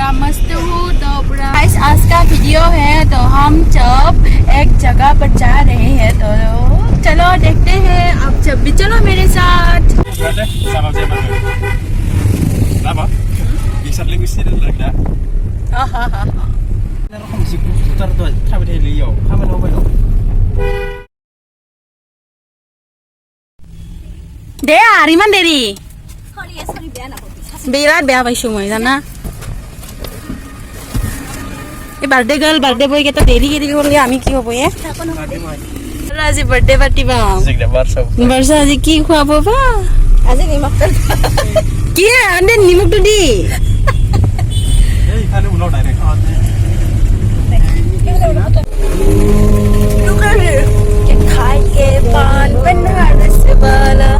पूरा मस्त हूँ तो पूरा आज का वीडियो है तो हम जब एक जगह पर जा रहे हैं तो चलो देखते हैं आप जब भी चलो मेरे साथ दे आरी मान देरी बिराद बेया पाइছো মই জানা এই বার্থডে গার্ল বার্থডে বয় কেটা দেরি করলে আমি কি হবো এ আজি বার্থডে পার্টি বা বর্ষা আজি কি খুৱাব বা আজি নিমক কি আনে নিমক দি এই খালি উনো ডাইরেক্ট के खाए के पान बना रसवाला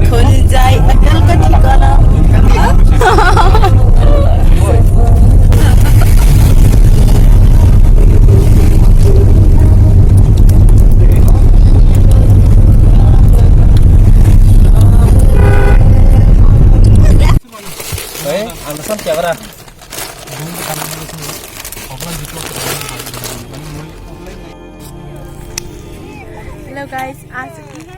खुल जाए अकल का ठिकाना alasan क्या करा हेलो गाइस आ चुकी है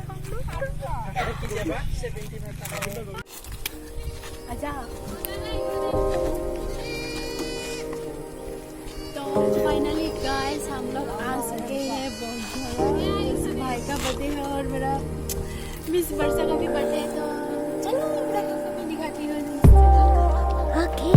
आजा तो फाइनली गाइस हम लोग आ चुके हैं बोलझोरा इस भाई का बर्थडे है और मेरा मिस वर्षा का भी बर्थडे है तो चलो मैं दिखाती हूँ ओके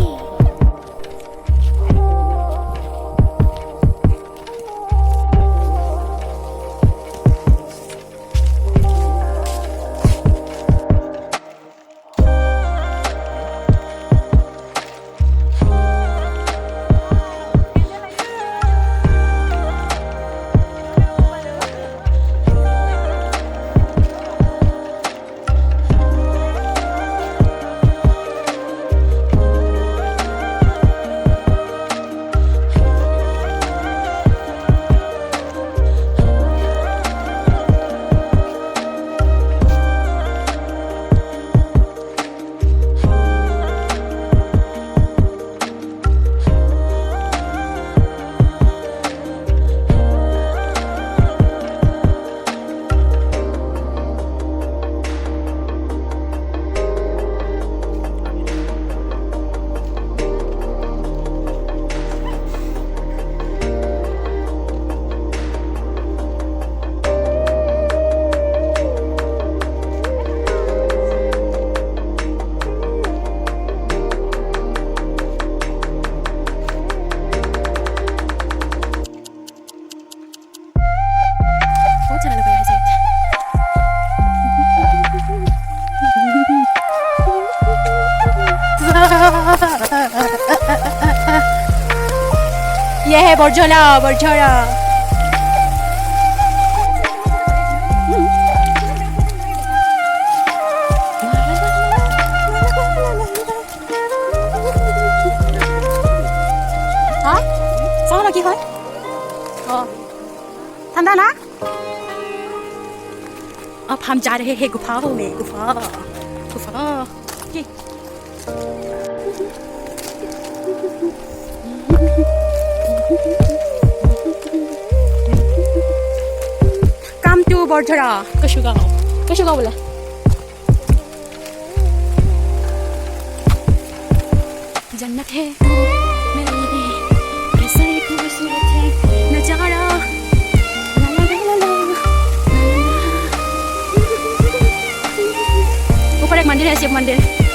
ये है बोरझोरा बोरझोरा हाँ sao là কি হয় ठंडा ना अब हम जा रहे हैं गुफाओं में गुफा गुफा ये Come to Borjhora, Kashugaon बोला जन्नत है मेरे लिए कैसा ही खूबसूरत है नजारा ऊपर एक मंदिर है शिव मंदिर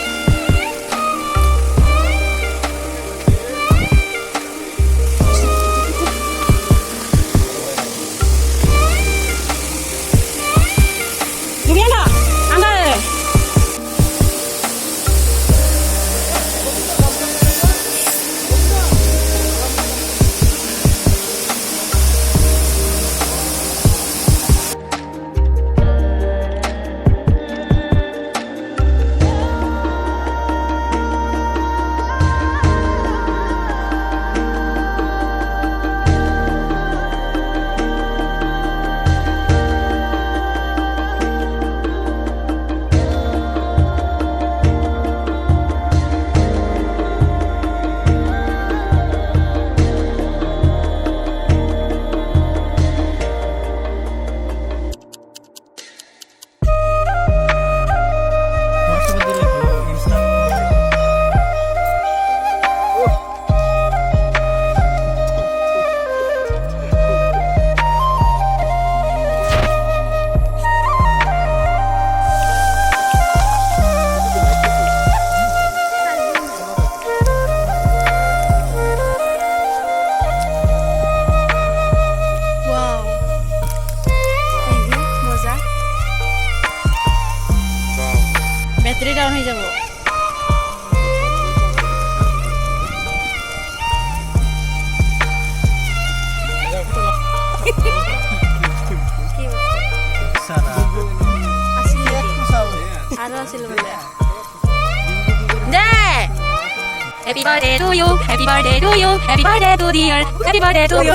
아로 하실래 볼래? 네! Happy birthday to you, happy birthday to you, happy birthday to dear, happy birthday to you.